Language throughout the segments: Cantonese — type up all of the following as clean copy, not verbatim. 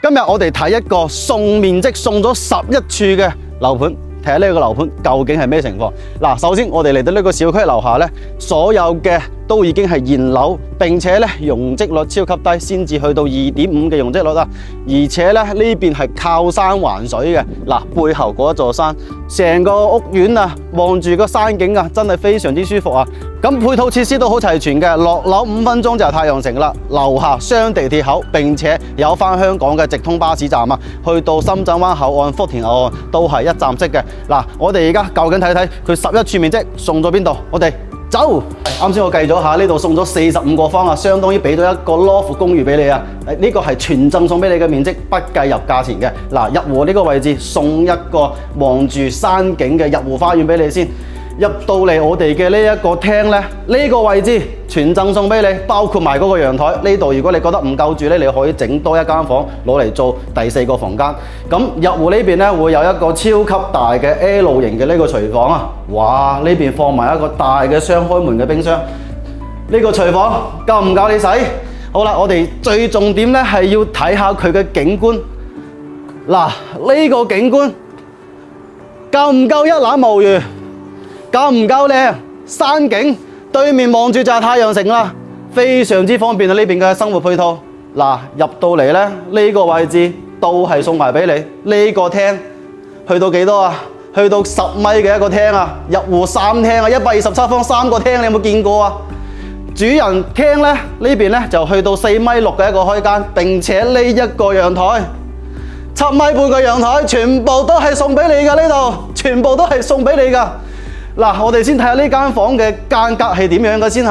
今日我哋睇一個送面積送咗11處嘅樓盤，睇下呢個樓盤究竟係咩情況。嗱，首先我哋嚟到呢個小區樓下呢，所有嘅都已經係現樓，並且呢容積率超級低，先至去到2.5嘅容積率啦。而且呢邊係靠山環水嘅，嗱，背後嗰一座山，成個屋苑啊，望住個山景啊，真係非常之舒服啊！咁配套設施都好齊全嘅，落樓5分鐘就係太陽城啦，樓下雙地鐵口，並且有返香港嘅直通巴士站啊，去到深圳灣口岸、福田口岸都係一站式嘅。嗱，我哋而家究竟睇睇佢11處面積送咗邊度？我哋走。啱先我計咗下，呢度送咗45個方啊，相當於俾到一個 loft 公寓俾你啊。呢個係全贈送俾你嘅面積，不計入價錢嘅。嗱，入戶呢個位置送一個望住山景嘅入戶花園俾你先。入到嚟我哋嘅呢一個廳呢，呢個位置全贈送俾你，包括埋嗰個陽台。呢度如果你覺得唔夠住呢，你可以整多一間房攞嚟做第4個房間。咁入戶呢邊呢，會有一個超級大嘅 L 型嘅呢個廚房啊！哇，呢邊放埋一個大嘅雙開門嘅冰箱。呢個廚房夠唔夠你使？好啦，我哋最重點呢係要睇下佢嘅景觀。嗱，呢個景觀夠唔夠一覽無餘？夠唔夠靚？山景對面望住就係太陽城啦，非常之方便啊！呢邊嘅生活配套，嗱，入到嚟咧，呢個位置都係送埋俾你。呢個廳去到幾多啊？去到10米嘅一個廳啊！入戶3廳啊，127方3個廳，你有冇見過啊？主人廳咧，呢邊咧就去到4.6米嘅一個開間，並且呢一個陽台7.5米嘅陽台，全部都係送俾你㗎。呢度全部都係送俾你㗎。嗱，我哋先睇下呢間房嘅間隔係點樣嘅先嚇。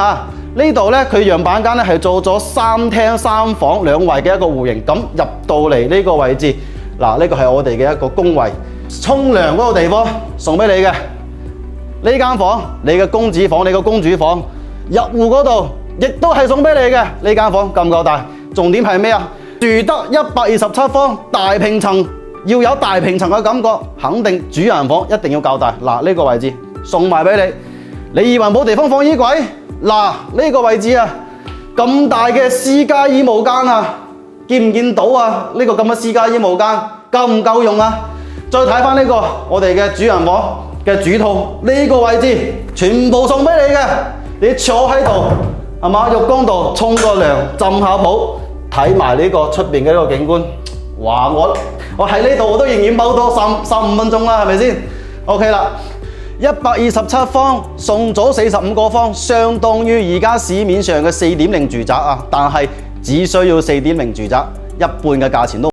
呢度咧佢樣板間咧係做咗3廳3房2衛嘅一個戶型。咁入到嚟呢個位置，嗱，呢個係我哋嘅一個公衛，沖涼嗰個地方送俾你嘅。呢間房你嘅公子房，你嘅公主房，入戶嗰度亦都係送俾你嘅。呢間房夠唔夠大？重點係咩啊？住得127方大平層，要有大平層嘅感覺，肯定主人房一定要夠大。嗱，呢個位置送埋俾你，你以為冇地方放衣櫃？嗱，呢個位置啊，咁大嘅私家衣帽間啊，見唔見到啊？呢個咁嘅私家衣帽間夠唔夠用啊？再睇翻呢個我哋嘅主人房嘅主套，呢個位置全部送俾你嘅，你坐喺度係嘛？浴缸度沖個涼，浸下泡，睇埋呢個出邊嘅呢個景觀。哇！我喺呢度我都仍然踎多15分鐘啦，係咪先 ？OK 啦。127方送咗45個方，相當於而家市面上嘅4.0住宅啊，但係只需要4.0住宅，一半嘅價錢都。